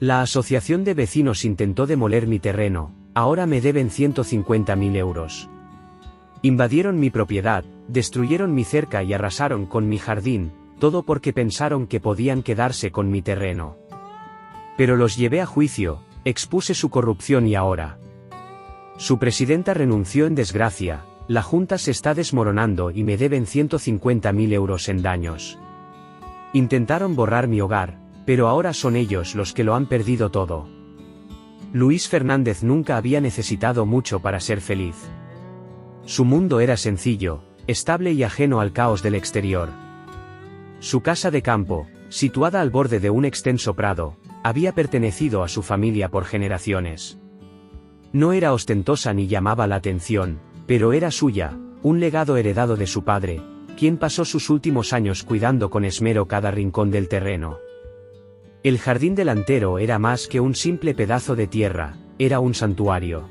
La asociación de vecinos intentó demoler mi terreno, ahora me deben 150.000 euros. Invadieron mi propiedad, destruyeron mi cerca y arrasaron con mi jardín, todo porque pensaron que podían quedarse con mi terreno. Pero los llevé a juicio, expuse su corrupción y ahora su presidenta renunció en desgracia, la junta se está desmoronando y me deben 150.000 euros en daños. Intentaron borrar mi hogar, pero ahora son ellos los que lo han perdido todo. Luis Fernández nunca había necesitado mucho para ser feliz. Su mundo era sencillo, estable y ajeno al caos del exterior. Su casa de campo, situada al borde de un extenso prado, había pertenecido a su familia por generaciones. No era ostentosa ni llamaba la atención, pero era suya, un legado heredado de su padre, quien pasó sus últimos años cuidando con esmero cada rincón del terreno. El jardín delantero era más que un simple pedazo de tierra, era un santuario.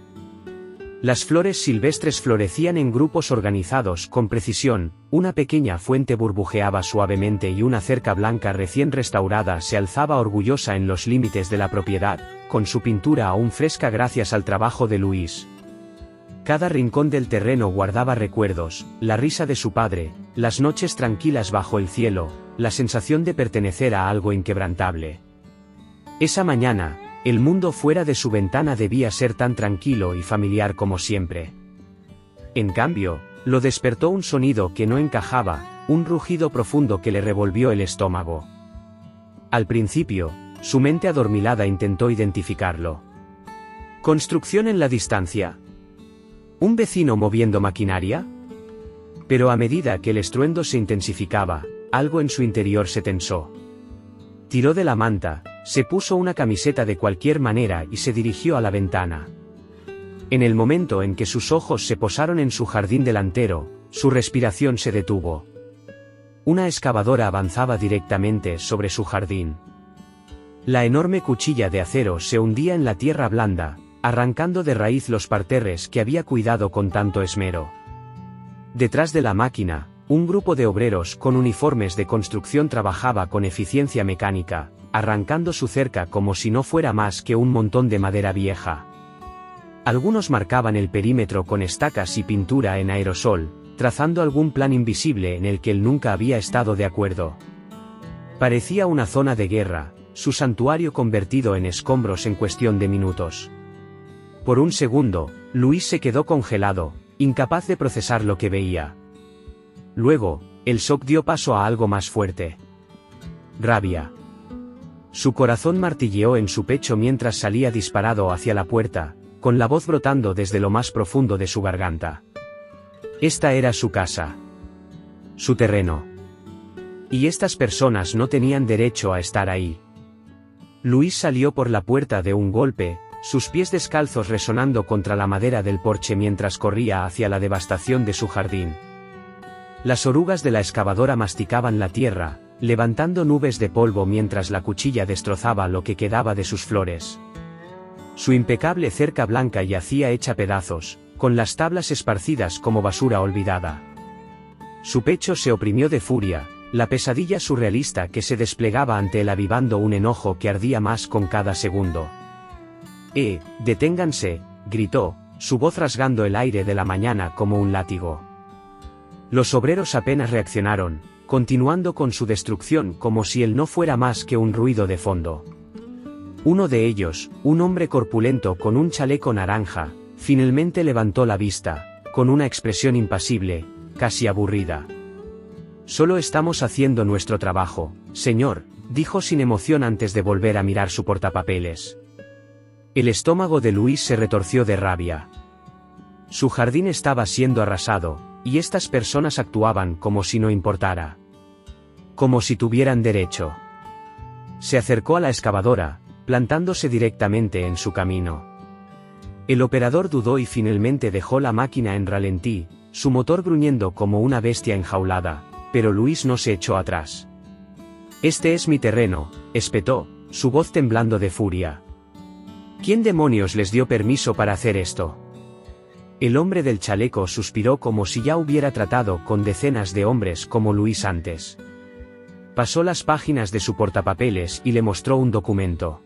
Las flores silvestres florecían en grupos organizados con precisión, una pequeña fuente burbujeaba suavemente y una cerca blanca recién restaurada se alzaba orgullosa en los límites de la propiedad, con su pintura aún fresca gracias al trabajo de Luis. Cada rincón del terreno guardaba recuerdos, la risa de su padre, las noches tranquilas bajo el cielo, la sensación de pertenecer a algo inquebrantable. Esa mañana, el mundo fuera de su ventana debía ser tan tranquilo y familiar como siempre. En cambio, lo despertó un sonido que no encajaba, un rugido profundo que le revolvió el estómago. Al principio, su mente adormilada intentó identificarlo. ¿Construcción en la distancia? ¿Un vecino moviendo maquinaria? Pero a medida que el estruendo se intensificaba, algo en su interior se tensó. Tiró de la manta, se puso una camiseta de cualquier manera y se dirigió a la ventana. En el momento en que sus ojos se posaron en su jardín delantero, su respiración se detuvo. Una excavadora avanzaba directamente sobre su jardín. La enorme cuchilla de acero se hundía en la tierra blanda, arrancando de raíz los parterres que había cuidado con tanto esmero. Detrás de la máquina, un grupo de obreros con uniformes de construcción trabajaba con eficiencia mecánica, arrancando su cerca como si no fuera más que un montón de madera vieja. Algunos marcaban el perímetro con estacas y pintura en aerosol, trazando algún plan invisible en el que él nunca había estado de acuerdo. Parecía una zona de guerra, su santuario convertido en escombros en cuestión de minutos. Por un segundo, Luis se quedó congelado, incapaz de procesar lo que veía. Luego, el shock dio paso a algo más fuerte. Rabia. Su corazón martilleó en su pecho mientras salía disparado hacia la puerta, con la voz brotando desde lo más profundo de su garganta. Esta era su casa. Su terreno. Y estas personas no tenían derecho a estar ahí. Luis salió por la puerta de un golpe, sus pies descalzos resonando contra la madera del porche mientras corría hacia la devastación de su jardín. Las orugas de la excavadora masticaban la tierra, levantando nubes de polvo mientras la cuchilla destrozaba lo que quedaba de sus flores. Su impecable cerca blanca yacía hecha pedazos, con las tablas esparcidas como basura olvidada. Su pecho se oprimió de furia, la pesadilla surrealista que se desplegaba ante él avivando un enojo que ardía más con cada segundo. Deténganse, gritó, su voz rasgando el aire de la mañana como un látigo. Los obreros apenas reaccionaron, continuando con su destrucción como si él no fuera más que un ruido de fondo. Uno de ellos, un hombre corpulento con un chaleco naranja, finalmente levantó la vista, con una expresión impasible, casi aburrida. Solo estamos haciendo nuestro trabajo, señor, dijo sin emoción antes de volver a mirar su portapapeles. El estómago de Luis se retorció de rabia. Su jardín estaba siendo arrasado, y estas personas actuaban como si no importara. Como si tuvieran derecho. Se acercó a la excavadora, plantándose directamente en su camino. El operador dudó y finalmente dejó la máquina en ralentí, su motor gruñendo como una bestia enjaulada, pero Luis no se echó atrás. Este es mi terreno, espetó, su voz temblando de furia. ¿Quién demonios les dio permiso para hacer esto? El hombre del chaleco suspiró como si ya hubiera tratado con decenas de hombres como Luis antes. Pasó las páginas de su portapapeles y le mostró un documento.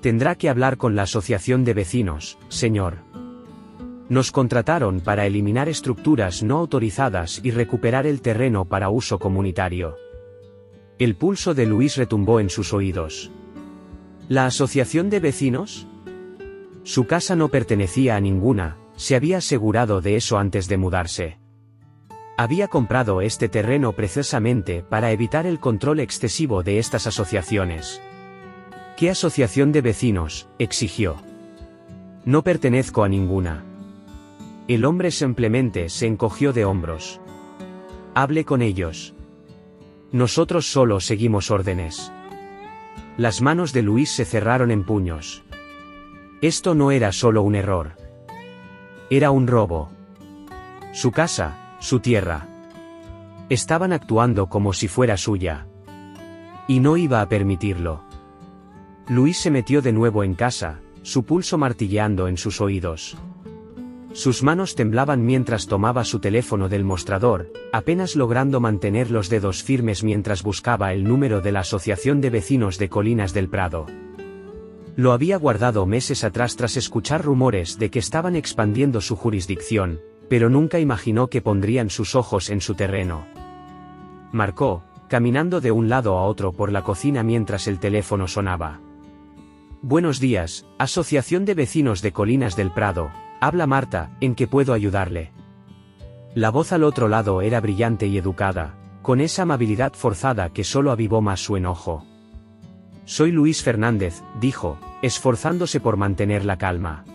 Tendrá que hablar con la asociación de vecinos, señor. Nos contrataron para eliminar estructuras no autorizadas y recuperar el terreno para uso comunitario. El pulso de Luis retumbó en sus oídos. ¿La asociación de vecinos? Su casa no pertenecía a ninguna, se había asegurado de eso antes de mudarse. Había comprado este terreno precisamente para evitar el control excesivo de estas asociaciones. ¿Qué asociación de vecinos?, exigió. No pertenezco a ninguna. El hombre simplemente se encogió de hombros. Hable con ellos. Nosotros solo seguimos órdenes. Las manos de Luis se cerraron en puños. Esto no era solo un error. Era un robo. Su casa, su tierra. Estaban actuando como si fuera suya. Y no iba a permitirlo. Luis se metió de nuevo en casa, su pulso martilleando en sus oídos. Sus manos temblaban mientras tomaba su teléfono del mostrador, apenas logrando mantener los dedos firmes mientras buscaba el número de la Asociación de Vecinos de Colinas del Prado. Lo había guardado meses atrás tras escuchar rumores de que estaban expandiendo su jurisdicción, pero nunca imaginó que pondrían sus ojos en su terreno. Marcó, caminando de un lado a otro por la cocina mientras el teléfono sonaba. Buenos días, Asociación de Vecinos de Colinas del Prado, habla Marta, ¿en qué puedo ayudarle? La voz al otro lado era brillante y educada, con esa amabilidad forzada que solo avivó más su enojo. Soy Luis Fernández, dijo, esforzándose por mantener la calma.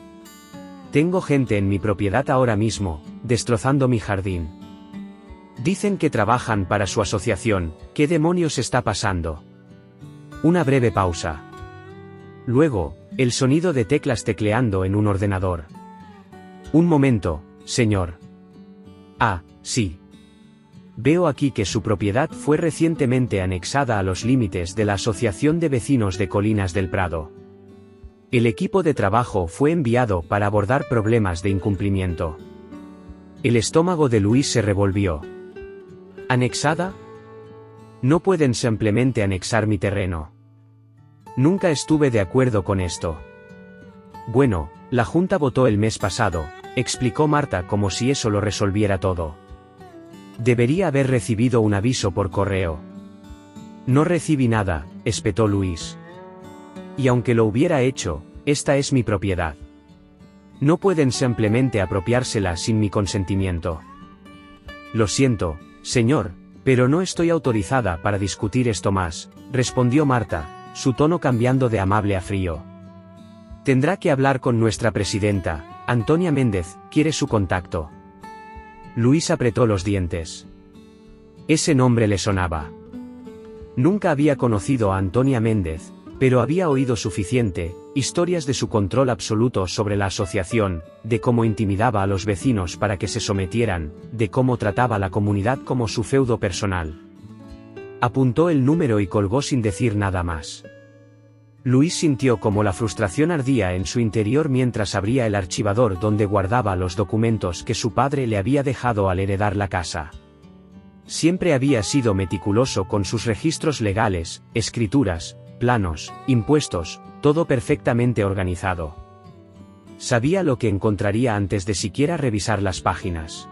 Tengo gente en mi propiedad ahora mismo, destrozando mi jardín. Dicen que trabajan para su asociación, ¿qué demonios está pasando? Una breve pausa. Luego, el sonido de teclas tecleando en un ordenador. Un momento, señor. Ah, sí. Veo aquí que su propiedad fue recientemente anexada a los límites de la Asociación de Vecinos de Colinas del Prado. El equipo de trabajo fue enviado para abordar problemas de incumplimiento. El estómago de Luis se revolvió. ¿Anexada? No pueden simplemente anexar mi terreno. Nunca estuve de acuerdo con esto. Bueno, la Junta votó el mes pasado, explicó Marta como si eso lo resolviera todo. Debería haber recibido un aviso por correo. No recibí nada, espetó Luis. Y aunque lo hubiera hecho, esta es mi propiedad. No pueden simplemente apropiársela sin mi consentimiento. Lo siento, señor, pero no estoy autorizada para discutir esto más, respondió Marta, su tono cambiando de amable a frío. Tendrá que hablar con nuestra presidenta, Antonia Méndez, ¿quiere su contacto? Luis apretó los dientes. Ese nombre le sonaba. Nunca había conocido a Antonia Méndez, pero había oído suficiente, historias de su control absoluto sobre la asociación, de cómo intimidaba a los vecinos para que se sometieran, de cómo trataba a la comunidad como su feudo personal. Apuntó el número y colgó sin decir nada más. Luis sintió como la frustración ardía en su interior mientras abría el archivador donde guardaba los documentos que su padre le había dejado al heredar la casa. Siempre había sido meticuloso con sus registros legales, escrituras, planos, impuestos, todo perfectamente organizado. Sabía lo que encontraría antes de siquiera revisar las páginas.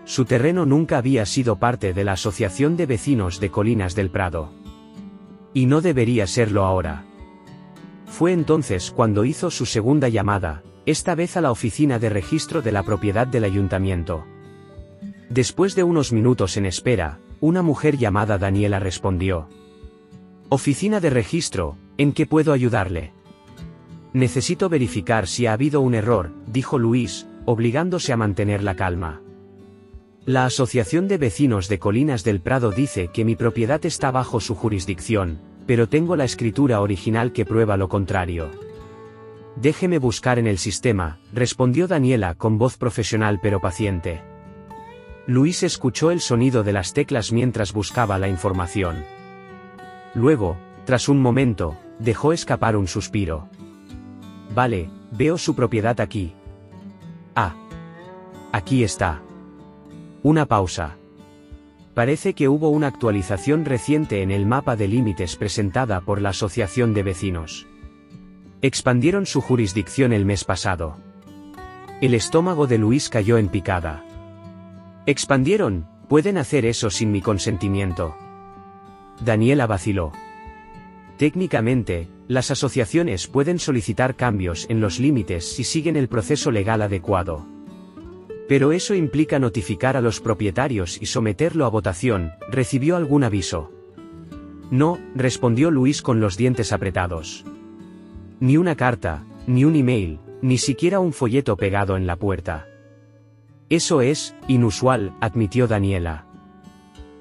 Su terreno nunca había sido parte de la Asociación de Vecinos de Colinas del Prado. Y no debería serlo ahora. Fue entonces cuando hizo su segunda llamada, esta vez a la oficina de registro de la propiedad del ayuntamiento. Después de unos minutos en espera, una mujer llamada Daniela respondió. Oficina de registro, ¿en qué puedo ayudarle? Necesito verificar si ha habido un error, dijo Luis, obligándose a mantener la calma. La Asociación de Vecinos de Colinas del Prado dice que mi propiedad está bajo su jurisdicción, pero tengo la escritura original que prueba lo contrario. Déjeme buscar en el sistema, respondió Daniela con voz profesional pero paciente. Luis escuchó el sonido de las teclas mientras buscaba la información. Luego, tras un momento, dejó escapar un suspiro. Vale, veo su propiedad aquí. Ah. Aquí está. Una pausa. Parece que hubo una actualización reciente en el mapa de límites presentada por la Asociación de Vecinos. Expandieron su jurisdicción el mes pasado. El estómago de Luis cayó en picada. ¿Expandieron? ¿Pueden hacer eso sin mi consentimiento? Daniela vaciló. Técnicamente, las asociaciones pueden solicitar cambios en los límites si siguen el proceso legal adecuado. Pero eso implica notificar a los propietarios y someterlo a votación. ¿Recibió algún aviso? No, respondió Luis con los dientes apretados. Ni una carta, ni un email, ni siquiera un folleto pegado en la puerta. Eso es inusual, admitió Daniela.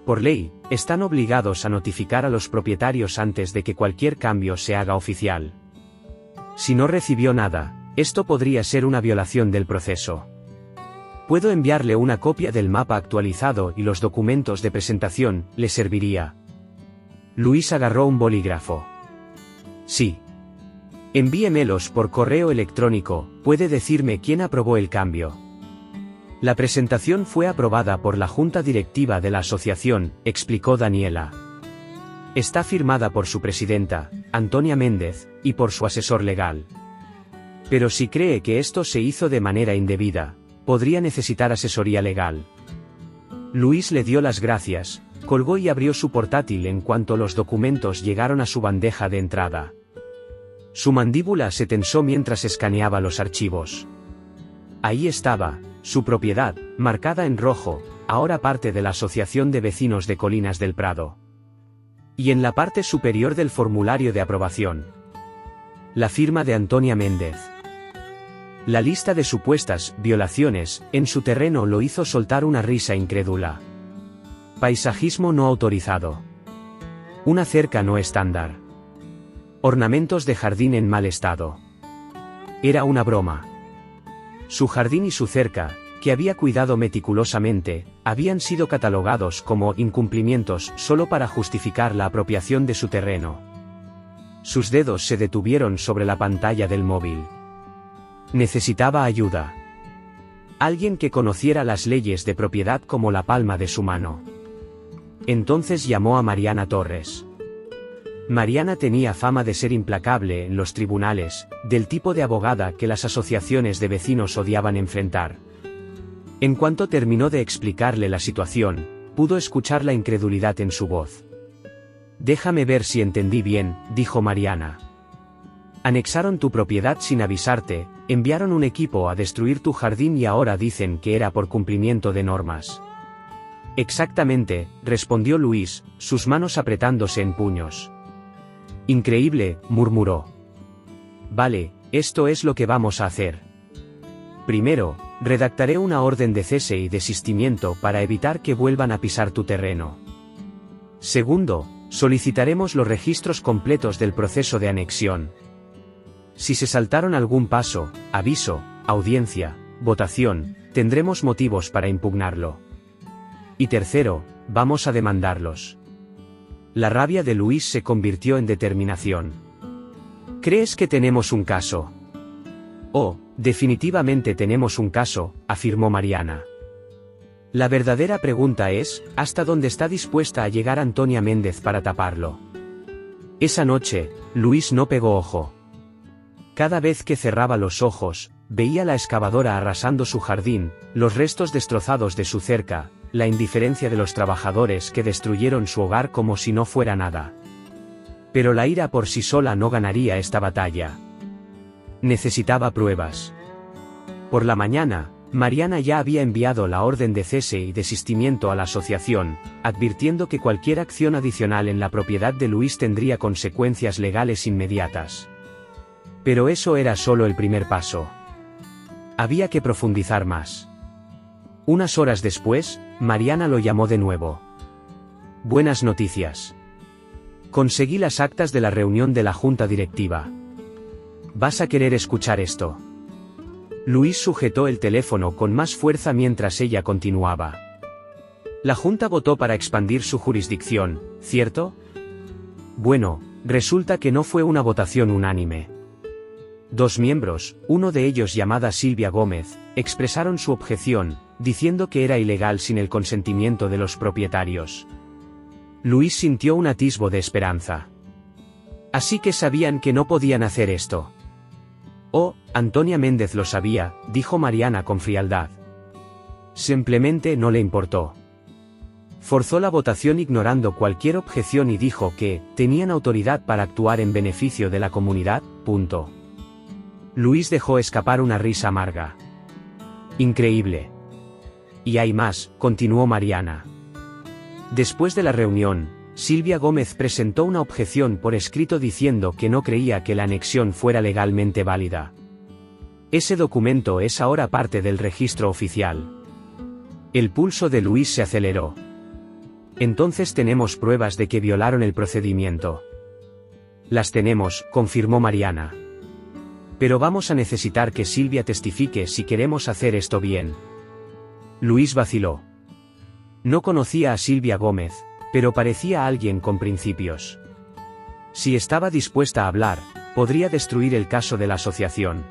Por ley, están obligados a notificar a los propietarios antes de que cualquier cambio se haga oficial. Si no recibió nada, esto podría ser una violación del proceso. Puedo enviarle una copia del mapa actualizado y los documentos de presentación, ¿le serviría? Luis agarró un bolígrafo. Sí. Envíemelos por correo electrónico, ¿puede decirme quién aprobó el cambio? La presentación fue aprobada por la junta directiva de la asociación, explicó Daniela. Está firmada por su presidenta, Antonia Méndez, y por su asesor legal. Pero si cree que esto se hizo de manera indebida, podría necesitar asesoría legal. Luis le dio las gracias, colgó y abrió su portátil en cuanto los documentos llegaron a su bandeja de entrada. Su mandíbula se tensó mientras escaneaba los archivos. Ahí estaba, su propiedad, marcada en rojo, ahora parte de la Asociación de Vecinos de Colinas del Prado. Y en la parte superior del formulario de aprobación, la firma de Antonia Méndez. La lista de supuestas violaciones en su terreno lo hizo soltar una risa incrédula. Paisajismo no autorizado. Una cerca no estándar. Ornamentos de jardín en mal estado. Era una broma. Su jardín y su cerca, que había cuidado meticulosamente, habían sido catalogados como incumplimientos solo para justificar la apropiación de su terreno. Sus dedos se detuvieron sobre la pantalla del móvil. Necesitaba ayuda. Alguien que conociera las leyes de propiedad como la palma de su mano. Entonces llamó a Mariana Torres. Mariana tenía fama de ser implacable en los tribunales, del tipo de abogada que las asociaciones de vecinos odiaban enfrentar. En cuanto terminó de explicarle la situación, pudo escuchar la incredulidad en su voz. Déjame ver si entendí bien, dijo Mariana. Anexaron tu propiedad sin avisarte, enviaron un equipo a destruir tu jardín y ahora dicen que era por cumplimiento de normas. Exactamente, respondió Luis, sus manos apretándose en puños. Increíble, murmuró. Vale, esto es lo que vamos a hacer. Primero, redactaré una orden de cese y desistimiento para evitar que vuelvan a pisar tu terreno. Segundo, solicitaremos los registros completos del proceso de anexión. Si se saltaron algún paso, aviso, audiencia, votación, tendremos motivos para impugnarlo. Y tercero, vamos a demandarlos. La rabia de Luis se convirtió en determinación. ¿Crees que tenemos un caso? Oh, definitivamente tenemos un caso, afirmó Mariana. La verdadera pregunta es, ¿hasta dónde está dispuesta a llegar Antonia Méndez para taparlo? Esa noche, Luis no pegó ojo. Cada vez que cerraba los ojos, veía la excavadora arrasando su jardín, los restos destrozados de su cerca, la indiferencia de los trabajadores que destruyeron su hogar como si no fuera nada. Pero la ira por sí sola no ganaría esta batalla. Necesitaba pruebas. Por la mañana, Mariana ya había enviado la orden de cese y desistimiento a la asociación, advirtiendo que cualquier acción adicional en la propiedad de Luis tendría consecuencias legales inmediatas. Pero eso era solo el primer paso. Había que profundizar más. Unas horas después, Mariana lo llamó de nuevo. Buenas noticias. Conseguí las actas de la reunión de la junta directiva. ¿Vas a querer escuchar esto? Luis sujetó el teléfono con más fuerza mientras ella continuaba. La junta votó para expandir su jurisdicción, ¿cierto? Bueno, resulta que no fue una votación unánime. 2 miembros, uno de ellos llamada Silvia Gómez, expresaron su objeción, diciendo que era ilegal sin el consentimiento de los propietarios. Luis sintió un atisbo de esperanza. Así que sabían que no podían hacer esto. Oh, Antonia Méndez lo sabía, dijo Mariana con frialdad. Simplemente no le importó. Forzó la votación ignorando cualquier objeción y dijo que tenían autoridad para actuar en beneficio de la comunidad, punto. Luis dejó escapar una risa amarga. Increíble. Y hay más, continuó Mariana. Después de la reunión, Silvia Gómez presentó una objeción por escrito diciendo que no creía que la anexión fuera legalmente válida. Ese documento es ahora parte del registro oficial. El pulso de Luis se aceleró. Entonces tenemos pruebas de que violaron el procedimiento. Las tenemos, confirmó Mariana. Pero vamos a necesitar que Silvia testifique si queremos hacer esto bien. Luis vaciló. No conocía a Silvia Gómez, pero parecía alguien con principios. Si estaba dispuesta a hablar, podría destruir el caso de la asociación.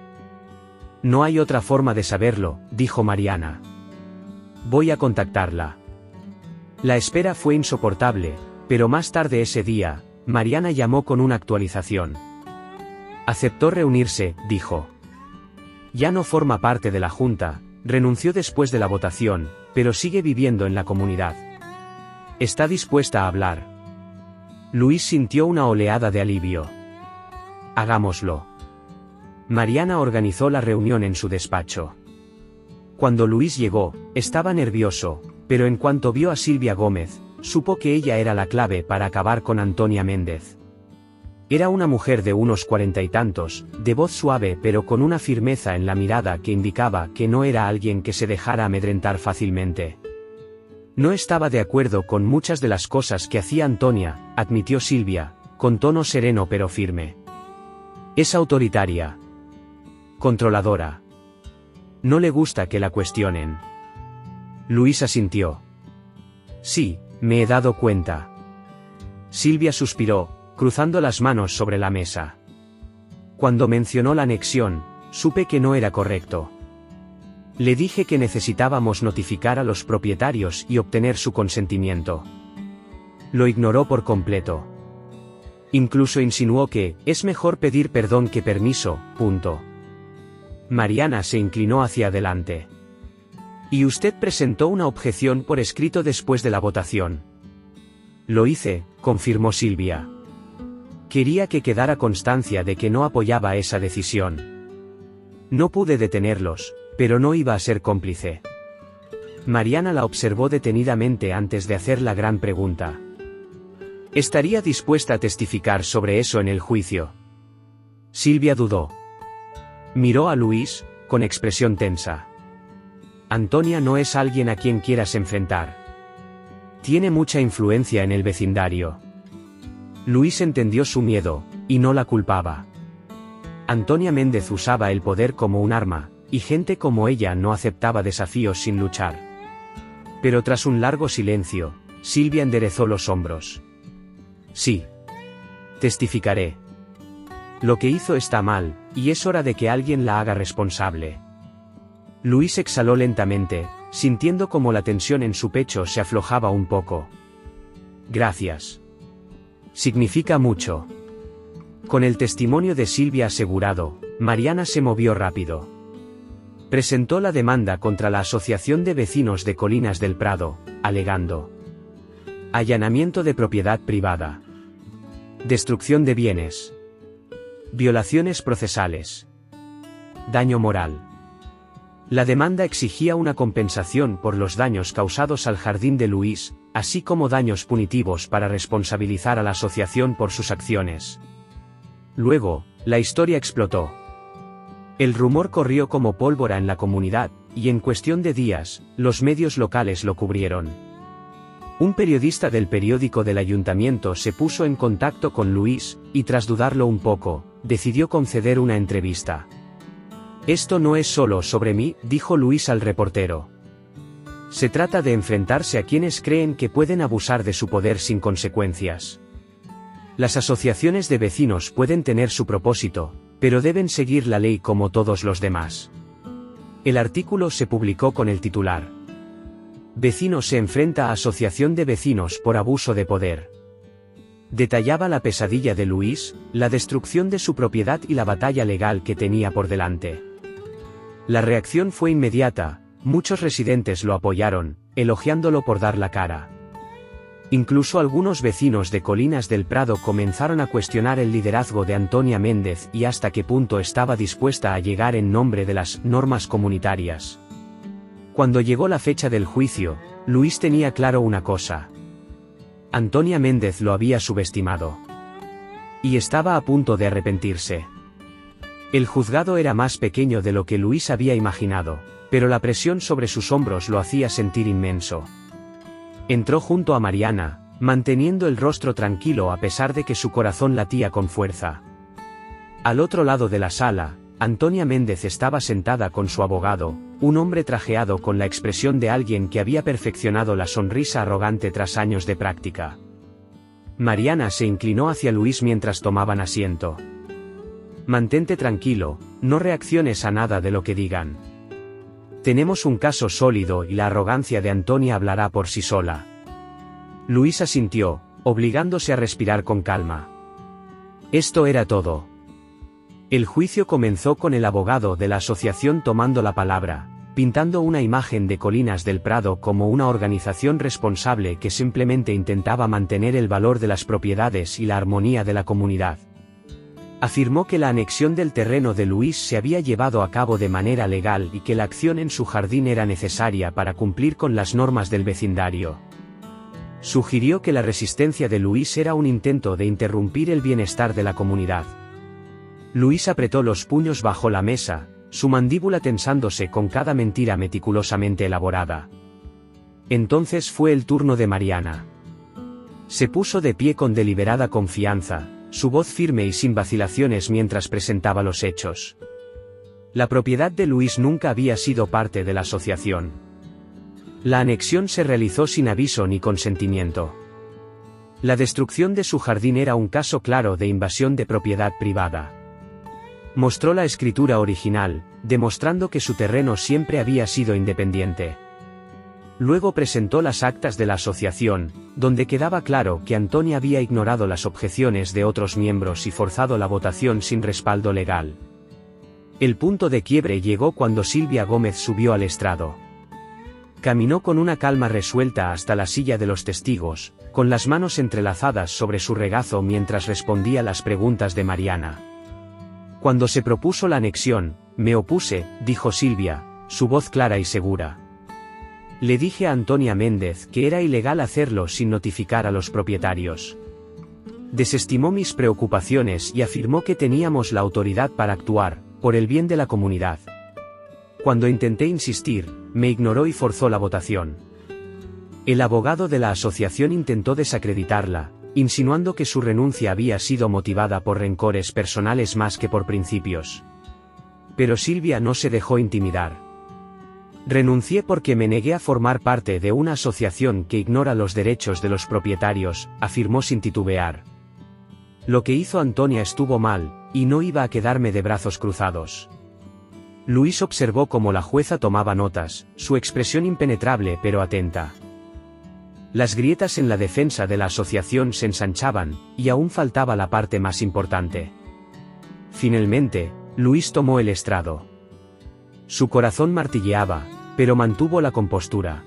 No hay otra forma de saberlo, dijo Mariana. Voy a contactarla. La espera fue insoportable, pero más tarde ese día, Mariana llamó con una actualización. Aceptó reunirse, dijo. Ya no forma parte de la Junta, renunció después de la votación, pero sigue viviendo en la comunidad. Está dispuesta a hablar. Luis sintió una oleada de alivio. Hagámoslo. Mariana organizó la reunión en su despacho. Cuando Luis llegó, estaba nervioso, pero en cuanto vio a Silvia Gómez, supo que ella era la clave para acabar con Antonia Méndez. Era una mujer de unos 40 y tantos, de voz suave pero con una firmeza en la mirada que indicaba que no era alguien que se dejara amedrentar fácilmente. No estaba de acuerdo con muchas de las cosas que hacía Antonia, admitió Silvia, con tono sereno pero firme. Es autoritaria. Controladora. No le gusta que la cuestionen. Luis asintió. Sí, me he dado cuenta. Silvia suspiró, cruzando las manos sobre la mesa. Cuando mencionó la anexión, supe que no era correcto. Le dije que necesitábamos notificar a los propietarios y obtener su consentimiento. Lo ignoró por completo. Incluso insinuó que es mejor pedir perdón que permiso, punto. Mariana se inclinó hacia adelante. Y usted presentó una objeción por escrito después de la votación. Lo hice, confirmó Silvia. Quería que quedara constancia de que no apoyaba esa decisión. No pude detenerlos, pero no iba a ser cómplice. Mariana la observó detenidamente antes de hacer la gran pregunta. ¿Estaría dispuesta a testificar sobre eso en el juicio? Silvia dudó. Miró a Luis, con expresión tensa. Antonia no es alguien a quien quieras enfrentar. Tiene mucha influencia en el vecindario. Luis entendió su miedo, y no la culpaba. Antonia Méndez usaba el poder como un arma, y gente como ella no aceptaba desafíos sin luchar. Pero tras un largo silencio, Silvia enderezó los hombros. Sí. Testificaré. Lo que hizo está mal, y es hora de que alguien la haga responsable. Luis exhaló lentamente, sintiendo como la tensión en su pecho se aflojaba un poco. Gracias. Significa mucho. Con el testimonio de Silvia asegurado, Mariana se movió rápido. Presentó la demanda contra la Asociación de Vecinos de Colinas del Prado, alegando: allanamiento de propiedad privada, destrucción de bienes, violaciones procesales, daño moral. La demanda exigía una compensación por los daños causados al jardín de Luis, así como daños punitivos para responsabilizar a la asociación por sus acciones. Luego, la historia explotó. El rumor corrió como pólvora en la comunidad, y en cuestión de días, los medios locales lo cubrieron. Un periodista del periódico del ayuntamiento se puso en contacto con Luis, y tras dudarlo un poco, decidió conceder una entrevista. Esto no es solo sobre mí, dijo Luis al reportero. Se trata de enfrentarse a quienes creen que pueden abusar de su poder sin consecuencias. Las asociaciones de vecinos pueden tener su propósito, pero deben seguir la ley como todos los demás. El artículo se publicó con el titular: Vecino se enfrenta a Asociación de Vecinos por abuso de poder. Detallaba la pesadilla de Luis, la destrucción de su propiedad y la batalla legal que tenía por delante. La reacción fue inmediata, muchos residentes lo apoyaron, elogiándolo por dar la cara. Incluso algunos vecinos de Colinas del Prado comenzaron a cuestionar el liderazgo de Antonia Méndez y hasta qué punto estaba dispuesta a llegar en nombre de las normas comunitarias. Cuando llegó la fecha del juicio, Luis tenía claro una cosa. Antonia Méndez lo había subestimado. Y estaba a punto de arrepentirse. El juzgado era más pequeño de lo que Luis había imaginado, pero la presión sobre sus hombros lo hacía sentir inmenso. Entró junto a Mariana, manteniendo el rostro tranquilo a pesar de que su corazón latía con fuerza. Al otro lado de la sala, Antonia Méndez estaba sentada con su abogado, un hombre trajeado con la expresión de alguien que había perfeccionado la sonrisa arrogante tras años de práctica. Mariana se inclinó hacia Luis mientras tomaban asiento. Mantente tranquilo, no reacciones a nada de lo que digan. Tenemos un caso sólido y la arrogancia de Antonia hablará por sí sola. Luis asintió, obligándose a respirar con calma. Esto era todo. El juicio comenzó con el abogado de la asociación tomando la palabra, pintando una imagen de Colinas del Prado como una organización responsable que simplemente intentaba mantener el valor de las propiedades y la armonía de la comunidad. Afirmó que la anexión del terreno de Luis se había llevado a cabo de manera legal y que la acción en su jardín era necesaria para cumplir con las normas del vecindario. Sugirió que la resistencia de Luis era un intento de interrumpir el bienestar de la comunidad. Luis apretó los puños bajo la mesa, su mandíbula tensándose con cada mentira meticulosamente elaborada. Entonces fue el turno de Mariana. Se puso de pie con deliberada confianza, su voz firme y sin vacilaciones mientras presentaba los hechos. La propiedad de Luis nunca había sido parte de la asociación. La anexión se realizó sin aviso ni consentimiento. La destrucción de su jardín era un caso claro de invasión de propiedad privada. Mostró la escritura original, demostrando que su terreno siempre había sido independiente. Luego presentó las actas de la asociación, donde quedaba claro que Antonia había ignorado las objeciones de otros miembros y forzado la votación sin respaldo legal. El punto de quiebre llegó cuando Silvia Gómez subió al estrado. Caminó con una calma resuelta hasta la silla de los testigos, con las manos entrelazadas sobre su regazo mientras respondía las preguntas de Mariana. Cuando se propuso la anexión, me opuse, dijo Silvia, su voz clara y segura. Le dije a Antonia Méndez que era ilegal hacerlo sin notificar a los propietarios. Desestimó mis preocupaciones y afirmó que teníamos la autoridad para actuar, por el bien de la comunidad. Cuando intenté insistir, me ignoró y forzó la votación. El abogado de la asociación intentó desacreditarla, insinuando que su renuncia había sido motivada por rencores personales más que por principios. Pero Silvia no se dejó intimidar. Renuncié porque me negué a formar parte de una asociación que ignora los derechos de los propietarios, afirmó sin titubear. Lo que hizo Antonia estuvo mal, y no iba a quedarme de brazos cruzados. Luis observó cómo la jueza tomaba notas, su expresión impenetrable pero atenta. Las grietas en la defensa de la asociación se ensanchaban, y aún faltaba la parte más importante. Finalmente, Luis tomó el estrado. Su corazón martilleaba, pero mantuvo la compostura.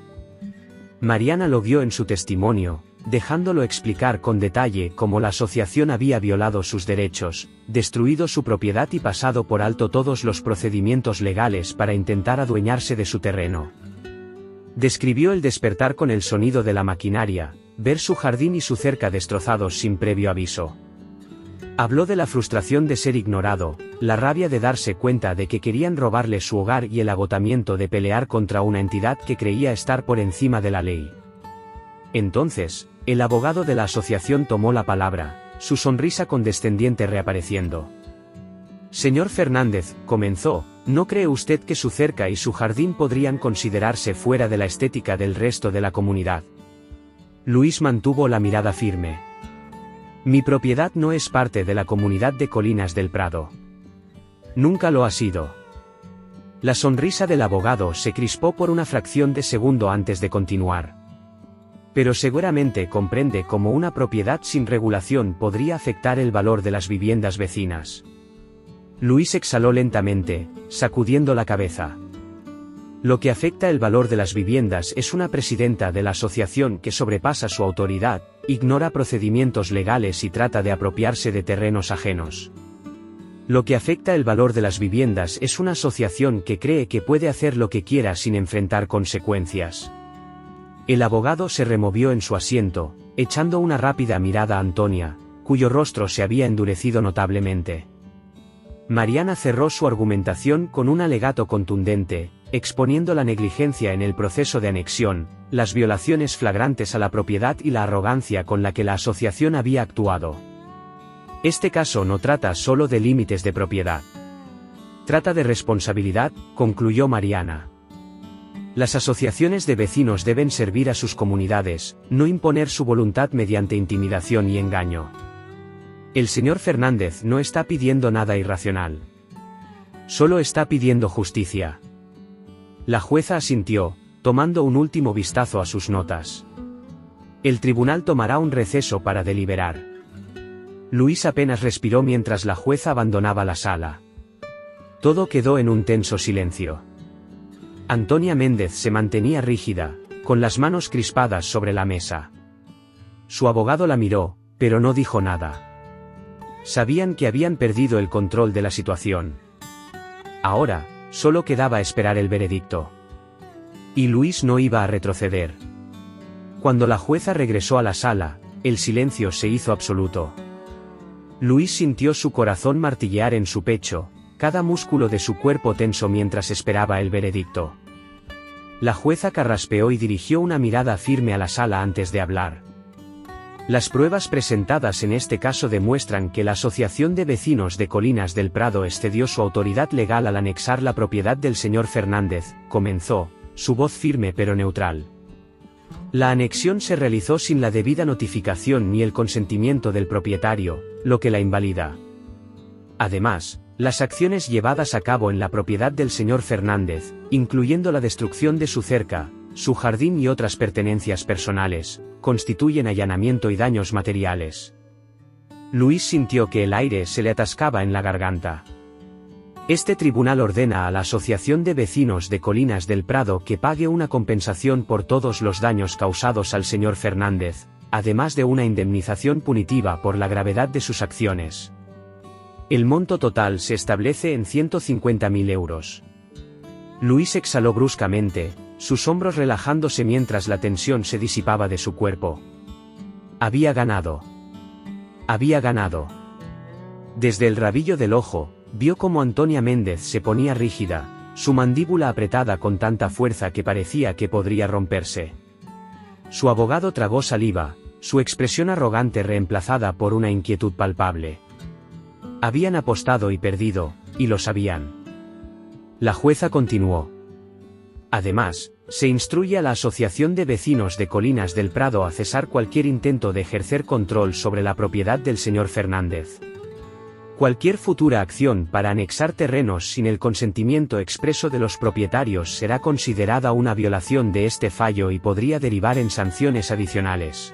Mariana lo guió en su testimonio, dejándolo explicar con detalle cómo la asociación había violado sus derechos, destruido su propiedad y pasado por alto todos los procedimientos legales para intentar adueñarse de su terreno. Describió el despertar con el sonido de la maquinaria, ver su jardín y su cerca destrozados sin previo aviso. Habló de la frustración de ser ignorado, la rabia de darse cuenta de que querían robarle su hogar y el agotamiento de pelear contra una entidad que creía estar por encima de la ley. Entonces, el abogado de la asociación tomó la palabra, su sonrisa condescendiente reapareciendo. Señor Fernández, comenzó, ¿no cree usted que su cerca y su jardín podrían considerarse fuera de la estética del resto de la comunidad? Luis mantuvo la mirada firme. Mi propiedad no es parte de la comunidad de Colinas del Prado. Nunca lo ha sido. La sonrisa del abogado se crispó por una fracción de segundo antes de continuar. Pero seguramente comprende cómo una propiedad sin regulación podría afectar el valor de las viviendas vecinas. Luis exhaló lentamente, sacudiendo la cabeza. Lo que afecta el valor de las viviendas es una presidenta de la asociación que sobrepasa su autoridad, ignora procedimientos legales y trata de apropiarse de terrenos ajenos. Lo que afecta el valor de las viviendas es una asociación que cree que puede hacer lo que quiera sin enfrentar consecuencias. El abogado se removió en su asiento, echando una rápida mirada a Antonia, cuyo rostro se había endurecido notablemente. Mariana cerró su argumentación con un alegato contundente, exponiendo la negligencia en el proceso de anexión, las violaciones flagrantes a la propiedad y la arrogancia con la que la asociación había actuado. Este caso no trata solo de límites de propiedad. Trata de responsabilidad, concluyó Mariana. Las asociaciones de vecinos deben servir a sus comunidades, no imponer su voluntad mediante intimidación y engaño. El señor Fernández no está pidiendo nada irracional. Solo está pidiendo justicia. La jueza asintió, tomando un último vistazo a sus notas. El tribunal tomará un receso para deliberar. Luis apenas respiró mientras la jueza abandonaba la sala. Todo quedó en un tenso silencio. Antonia Méndez se mantenía rígida, con las manos crispadas sobre la mesa. Su abogado la miró, pero no dijo nada. Sabían que habían perdido el control de la situación. Ahora, solo quedaba esperar el veredicto. Y Luis no iba a retroceder. Cuando la jueza regresó a la sala, el silencio se hizo absoluto. Luis sintió su corazón martillear en su pecho, cada músculo de su cuerpo tenso mientras esperaba el veredicto. La jueza carraspeó y dirigió una mirada firme a la sala antes de hablar. Las pruebas presentadas en este caso demuestran que la Asociación de Vecinos de Colinas del Prado excedió su autoridad legal al anexar la propiedad del señor Fernández, comenzó, su voz firme pero neutral. La anexión se realizó sin la debida notificación ni el consentimiento del propietario, lo que la invalida. Además, las acciones llevadas a cabo en la propiedad del señor Fernández, incluyendo la destrucción de su cerca, su jardín y otras pertenencias personales, constituyen allanamiento y daños materiales. Luis sintió que el aire se le atascaba en la garganta. Este tribunal ordena a la Asociación de Vecinos de Colinas del Prado que pague una compensación por todos los daños causados al señor Fernández, además de una indemnización punitiva por la gravedad de sus acciones. El monto total se establece en 150.000 euros. Luis exhaló bruscamente, sus hombros relajándose mientras la tensión se disipaba de su cuerpo. Había ganado. Había ganado. Desde el rabillo del ojo, vio cómo Antonia Méndez se ponía rígida, su mandíbula apretada con tanta fuerza que parecía que podría romperse. Su abogado tragó saliva, su expresión arrogante reemplazada por una inquietud palpable. Habían apostado y perdido, y lo sabían. La jueza continuó. Además, se instruye a la Asociación de Vecinos de Colinas del Prado a cesar cualquier intento de ejercer control sobre la propiedad del señor Fernández. Cualquier futura acción para anexar terrenos sin el consentimiento expreso de los propietarios será considerada una violación de este fallo y podría derivar en sanciones adicionales.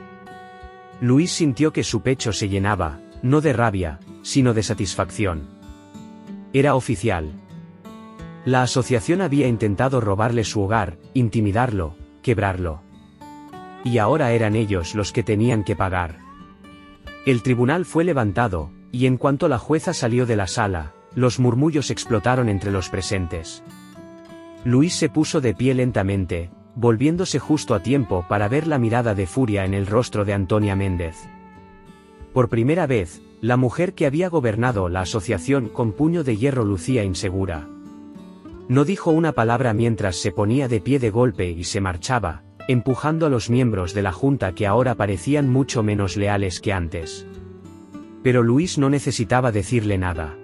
Luis sintió que su pecho se llenaba, no de rabia, sino de satisfacción. Era oficial. La asociación había intentado robarle su hogar, intimidarlo, quebrarlo. Y ahora eran ellos los que tenían que pagar. El tribunal fue levantado, y en cuanto la jueza salió de la sala, los murmullos explotaron entre los presentes. Luis se puso de pie lentamente, volviéndose justo a tiempo para ver la mirada de furia en el rostro de Antonia Méndez. Por primera vez, la mujer que había gobernado la asociación con puño de hierro lucía insegura. No dijo una palabra mientras se ponía de pie de golpe y se marchaba, empujando a los miembros de la junta que ahora parecían mucho menos leales que antes. Pero Luis no necesitaba decirle nada.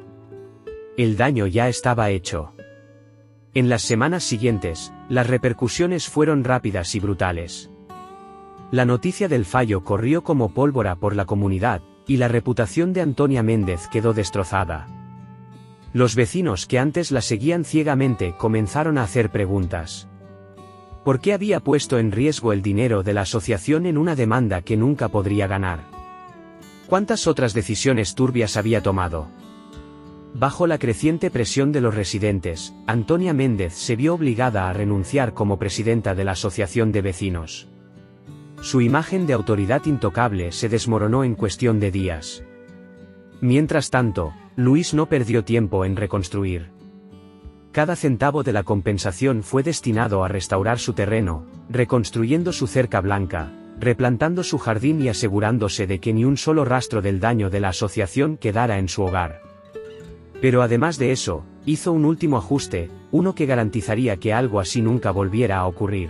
El daño ya estaba hecho. En las semanas siguientes, las repercusiones fueron rápidas y brutales. La noticia del fallo corrió como pólvora por la comunidad, y la reputación de Antonia Méndez quedó destrozada. Los vecinos que antes la seguían ciegamente comenzaron a hacer preguntas. ¿Por qué había puesto en riesgo el dinero de la asociación en una demanda que nunca podría ganar? ¿Cuántas otras decisiones turbias había tomado? Bajo la creciente presión de los residentes, Antonia Méndez se vio obligada a renunciar como presidenta de la Asociación de Vecinos. Su imagen de autoridad intocable se desmoronó en cuestión de días. Mientras tanto, Luis no perdió tiempo en reconstruir. Cada centavo de la compensación fue destinado a restaurar su terreno, reconstruyendo su cerca blanca, replantando su jardín y asegurándose de que ni un solo rastro del daño de la asociación quedara en su hogar. Pero además de eso, hizo un último ajuste, uno que garantizaría que algo así nunca volviera a ocurrir.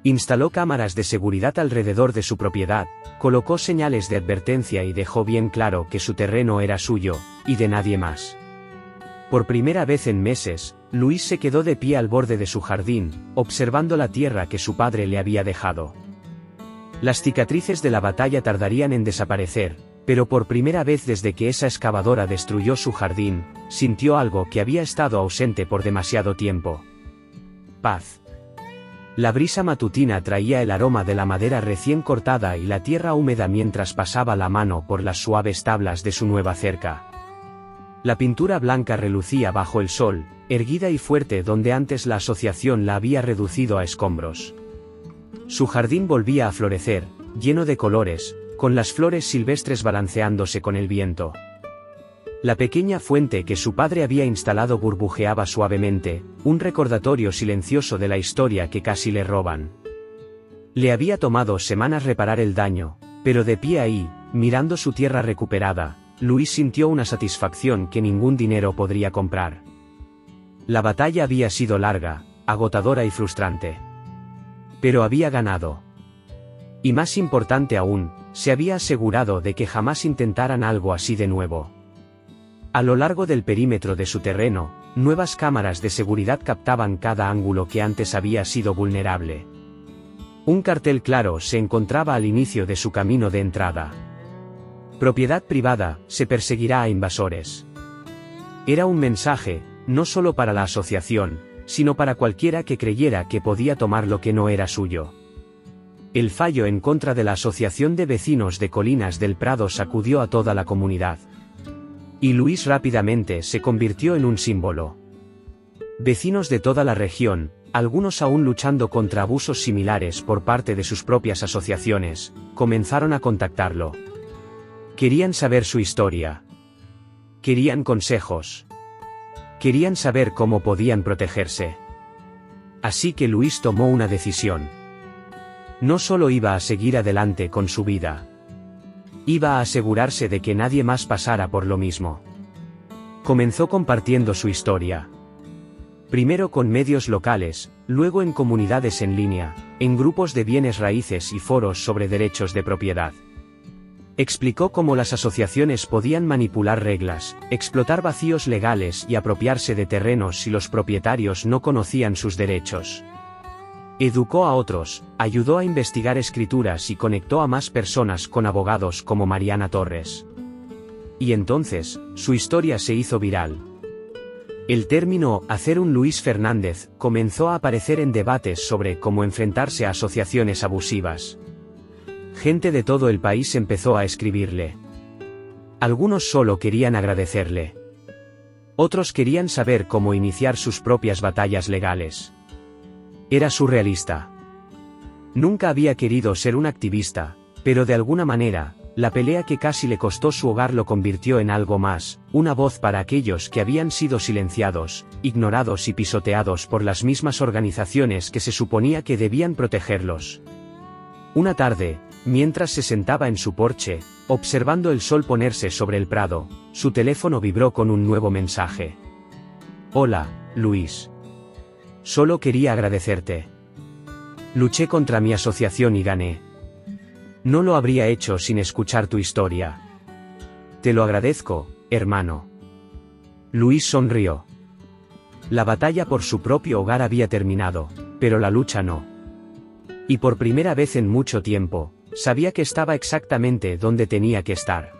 Instaló cámaras de seguridad alrededor de su propiedad, colocó señales de advertencia y dejó bien claro que su terreno era suyo, y de nadie más. Por primera vez en meses, Luis se quedó de pie al borde de su jardín, observando la tierra que su padre le había dejado. Las cicatrices de la batalla tardarían en desaparecer, pero por primera vez desde que esa excavadora destruyó su jardín, sintió algo que había estado ausente por demasiado tiempo. Paz. La brisa matutina traía el aroma de la madera recién cortada y la tierra húmeda mientras pasaba la mano por las suaves tablas de su nueva cerca. La pintura blanca relucía bajo el sol, erguida y fuerte donde antes la asociación la había reducido a escombros. Su jardín volvía a florecer, lleno de colores, con las flores silvestres balanceándose con el viento. La pequeña fuente que su padre había instalado burbujeaba suavemente, un recordatorio silencioso de la historia que casi le roban. Le había tomado semanas reparar el daño, pero de pie ahí, mirando su tierra recuperada, Luis sintió una satisfacción que ningún dinero podría comprar. La batalla había sido larga, agotadora y frustrante. Pero había ganado. Y más importante aún, se había asegurado de que jamás intentaran algo así de nuevo. A lo largo del perímetro de su terreno, nuevas cámaras de seguridad captaban cada ángulo que antes había sido vulnerable. Un cartel claro se encontraba al inicio de su camino de entrada. Propiedad privada, se perseguirá a invasores. Era un mensaje, no solo para la asociación, sino para cualquiera que creyera que podía tomar lo que no era suyo. El fallo en contra de la Asociación de Vecinos de Colinas del Prado sacudió a toda la comunidad. Y Luis rápidamente se convirtió en un símbolo. Vecinos de toda la región, algunos aún luchando contra abusos similares por parte de sus propias asociaciones, comenzaron a contactarlo. Querían saber su historia. Querían consejos. Querían saber cómo podían protegerse. Así que Luis tomó una decisión. No solo iba a seguir adelante con su vida. Iba a asegurarse de que nadie más pasara por lo mismo. Comenzó compartiendo su historia. Primero con medios locales, luego en comunidades en línea, en grupos de bienes raíces y foros sobre derechos de propiedad. Explicó cómo las asociaciones podían manipular reglas, explotar vacíos legales y apropiarse de terrenos si los propietarios no conocían sus derechos. Educó a otros, ayudó a investigar escrituras y conectó a más personas con abogados como Mariana Torres. Y entonces, su historia se hizo viral. El término «hacer un Luis Fernández» comenzó a aparecer en debates sobre cómo enfrentarse a asociaciones abusivas. Gente de todo el país empezó a escribirle. Algunos solo querían agradecerle. Otros querían saber cómo iniciar sus propias batallas legales. Era surrealista. Nunca había querido ser un activista, pero de alguna manera, la pelea que casi le costó su hogar lo convirtió en algo más, una voz para aquellos que habían sido silenciados, ignorados y pisoteados por las mismas organizaciones que se suponía que debían protegerlos. Una tarde, mientras se sentaba en su porche, observando el sol ponerse sobre el prado, su teléfono vibró con un nuevo mensaje. «Hola, Luis. Solo quería agradecerte. Luché contra mi asociación y gané. No lo habría hecho sin escuchar tu historia. Te lo agradezco, hermano». Luis sonrió. La batalla por su propio hogar había terminado, pero la lucha no. Y por primera vez en mucho tiempo, sabía que estaba exactamente donde tenía que estar.